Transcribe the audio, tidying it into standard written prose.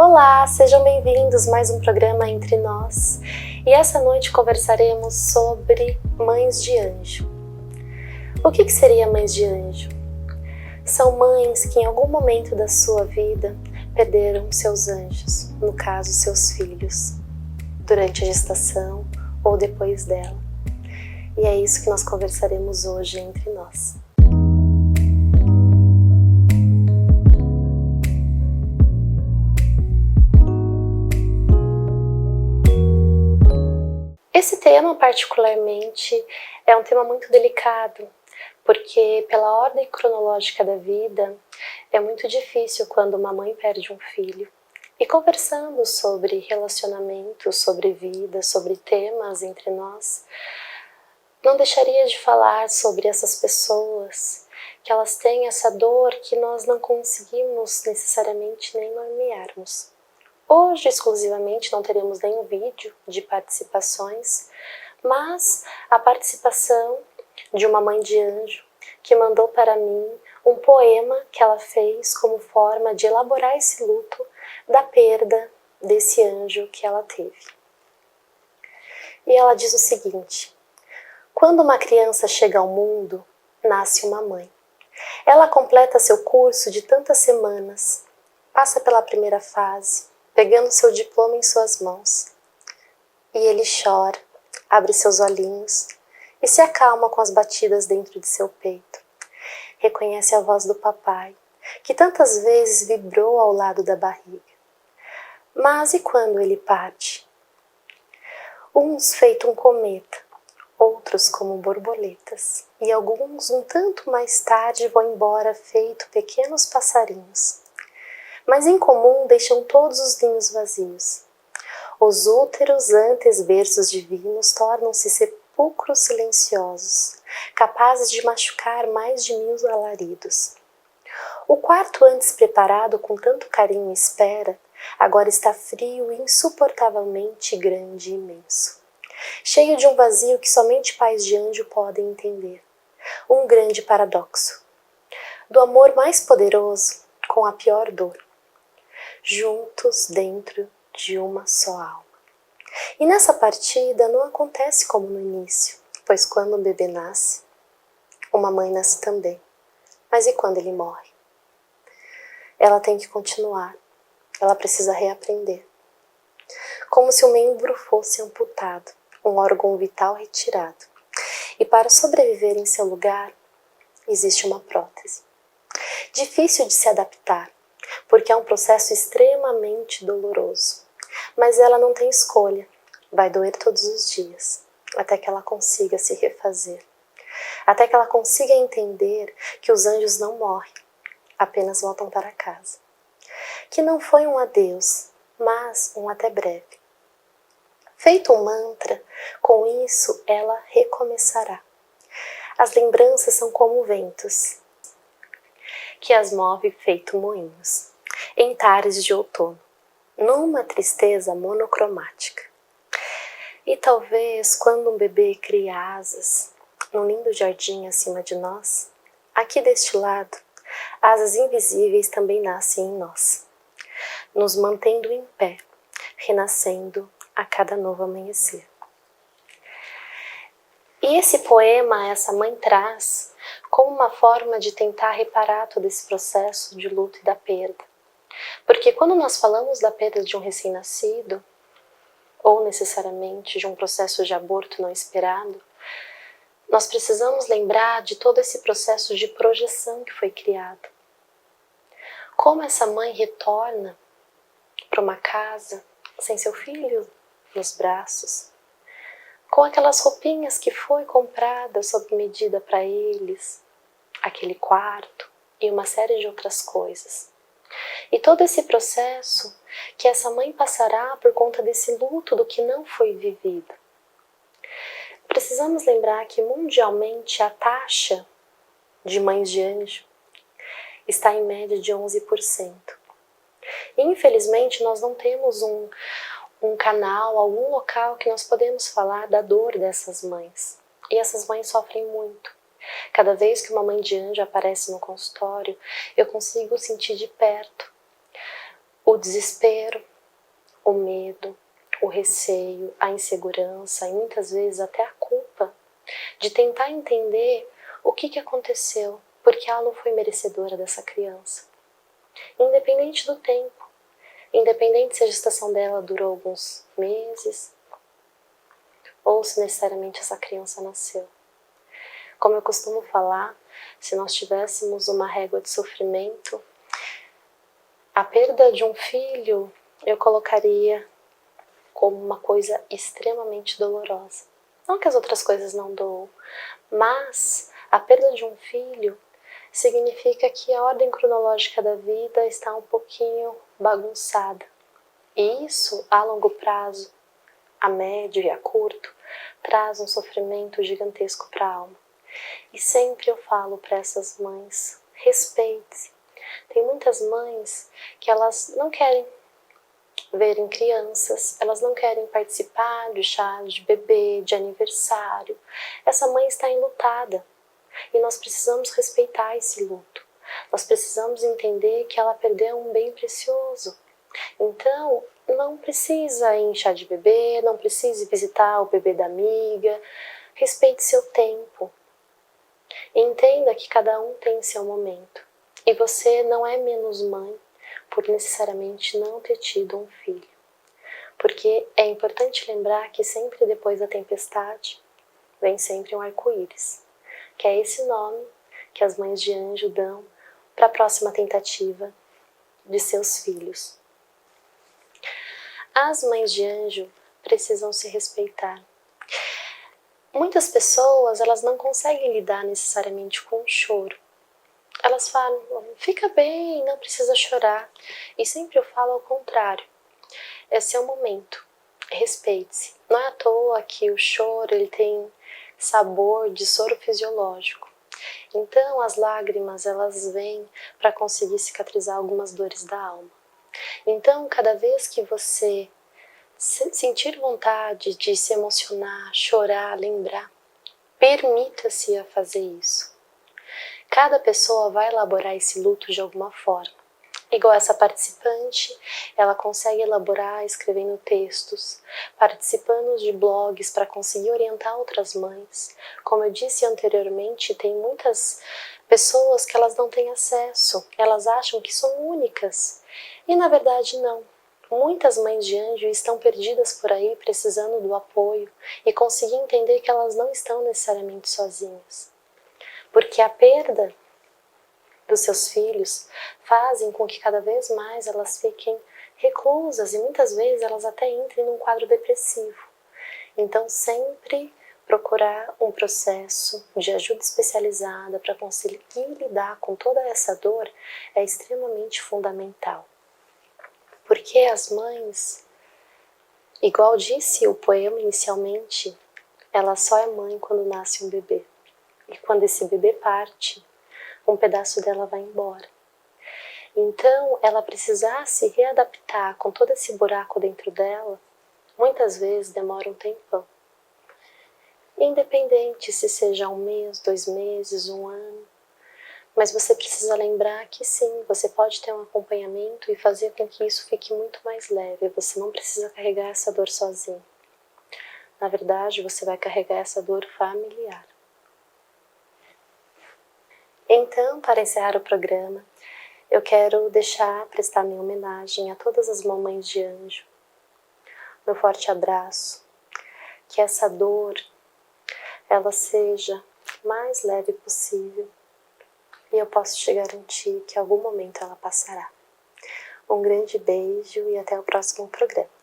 Olá, sejam bem-vindos a mais um programa Entre Nós. E essa noite conversaremos sobre mães de anjo. O que seria mães de anjo? São mães que em algum momento da sua vida perderam seus anjos, no caso seus filhos, durante a gestação ou depois dela. E é isso que nós conversaremos hoje entre nós. Esse tema particularmente é um tema muito delicado, porque pela ordem cronológica da vida é muito difícil quando uma mãe perde um filho. E conversando sobre relacionamento, sobre vida, sobre temas entre nós, não deixaria de falar sobre essas pessoas, que elas têm essa dor que nós não conseguimos necessariamente nem nomearmos. Hoje, exclusivamente, não teremos nenhum vídeo de participações, mas a participação de uma mãe de anjo que mandou para mim um poema que ela fez como forma de elaborar esse luto da perda desse anjo que ela teve. E ela diz o seguinte: quando uma criança chega ao mundo, nasce uma mãe. Ela completa seu curso de tantas semanas, passa pela primeira fase, pegando seu diploma em suas mãos. E ele chora, abre seus olhinhos e se acalma com as batidas dentro de seu peito. Reconhece a voz do papai, que tantas vezes vibrou ao lado da barriga. Mas e quando ele parte? Uns feito um cometa, outros como borboletas, e alguns um tanto mais tarde vão embora feito pequenos passarinhos. Mas em comum deixam todos os ninhos vazios. Os úteros antes berços divinos tornam-se sepulcros silenciosos, capazes de machucar mais de 1000 alaridos. O quarto antes preparado com tanto carinho e espera, agora está frio e insuportavelmente grande e imenso, cheio de um vazio que somente pais de anjo podem entender. Um grande paradoxo. Do amor mais poderoso com a pior dor, juntos dentro de uma só alma. E nessa partida não acontece como no início, pois quando um bebê nasce, uma mãe nasce também. Mas e quando ele morre? Ela tem que continuar, ela precisa reaprender. Como se um membro fosse amputado, um órgão vital retirado. E para sobreviver em seu lugar, existe uma prótese. Difícil de se adaptar, porque é um processo extremamente doloroso. Mas ela não tem escolha, vai doer todos os dias, até que ela consiga se refazer. Até que ela consiga entender que os anjos não morrem, apenas voltam para casa. Que não foi um adeus, mas um até breve. Feito um mantra, com isso ela recomeçará. As lembranças são como ventos, que as move feito moinhos, em tardes de outono, numa tristeza monocromática. E talvez quando um bebê cria asas, num lindo jardim acima de nós, aqui deste lado, asas invisíveis também nascem em nós, nos mantendo em pé, renascendo a cada novo amanhecer. E esse poema, essa mãe traz como uma forma de tentar reparar todo esse processo de luto e da perda. Porque quando nós falamos da perda de um recém-nascido, ou necessariamente de um processo de aborto não esperado, nós precisamos lembrar de todo esse processo de projeção que foi criado. Como essa mãe retorna para uma casa sem seu filho nos braços, com aquelas roupinhas que foi comprada sob medida para eles, aquele quarto e uma série de outras coisas. E todo esse processo que essa mãe passará por conta desse luto do que não foi vivido. Precisamos lembrar que mundialmente a taxa de mães de anjo está em média de 11%. E infelizmente nós não temos um canal, algum local que nós podemos falar da dor dessas mães. E essas mães sofrem muito. Cada vez que uma mãe de anjo aparece no consultório, eu consigo sentir de perto o desespero, o medo, o receio, a insegurança e muitas vezes até a culpa de tentar entender o que aconteceu, porque ela não foi merecedora dessa criança. Independente do tempo, independente se a gestação dela durou alguns meses ou se necessariamente essa criança nasceu. Como eu costumo falar, se nós tivéssemos uma régua de sofrimento, a perda de um filho eu colocaria como uma coisa extremamente dolorosa. Não que as outras coisas não doam, mas a perda de um filho significa que a ordem cronológica da vida está um pouquinho bagunçada. E isso, a longo prazo, a médio e a curto, traz um sofrimento gigantesco para a alma. E sempre eu falo para essas mães, respeite-se. Tem muitas mães que elas não querem verem crianças, elas não querem participar de chá de bebê, de aniversário. Essa mãe está enlutada e nós precisamos respeitar esse luto. Nós precisamos entender que ela perdeu um bem precioso. Então, não precisa ir em chá de bebê, não precisa visitar o bebê da amiga. Respeite seu tempo. Entenda que cada um tem seu momento. E você não é menos mãe por necessariamente não ter tido um filho. Porque é importante lembrar que sempre depois da tempestade vem sempre um arco-íris, que é esse nome que as mães de anjo dão para a próxima tentativa de seus filhos. As mães de anjo precisam se respeitar. Muitas pessoas, elas não conseguem lidar necessariamente com o choro. Elas falam, fica bem, não precisa chorar. E sempre eu falo ao contrário. É seu momento, respeite-se. Não é à toa que o choro ele tem sabor de soro fisiológico. Então as lágrimas elas vêm para conseguir cicatrizar algumas dores da alma. Então cada vez que você sentir vontade de se emocionar, chorar, lembrar, permita-se a fazer isso. Cada pessoa vai elaborar esse luto de alguma forma. Igual essa participante, ela consegue elaborar escrevendo textos, participando de blogs para conseguir orientar outras mães. Como eu disse anteriormente, tem muitas pessoas que elas não têm acesso, elas acham que são únicas. E na verdade não. Muitas mães de anjo estão perdidas por aí, precisando do apoio e conseguir entender que elas não estão necessariamente sozinhas. Porque a perda dos seus filhos fazem com que cada vez mais elas fiquem reclusas e muitas vezes elas até entrem num quadro depressivo. Então sempre procurar um processo de ajuda especializada para conseguir lidar com toda essa dor é extremamente fundamental. Porque as mães, igual disse o poema inicialmente, ela só é mãe quando nasce um bebê. E quando esse bebê parte, um pedaço dela vai embora. Então, ela precisar se readaptar com todo esse buraco dentro dela, muitas vezes demora um tempão. Independente se seja 1 mês, 2 meses, 1 ano, mas você precisa lembrar que sim, você pode ter um acompanhamento e fazer com que isso fique muito mais leve. Você não precisa carregar essa dor sozinho. Na verdade, você vai carregar essa dor familiar. Então, para encerrar o programa, eu quero prestar minha homenagem a todas as mamães de anjo. Meu forte abraço. Que essa dor, ela seja mais leve possível. E eu posso te garantir que em algum momento ela passará. Um grande beijo e até o próximo programa.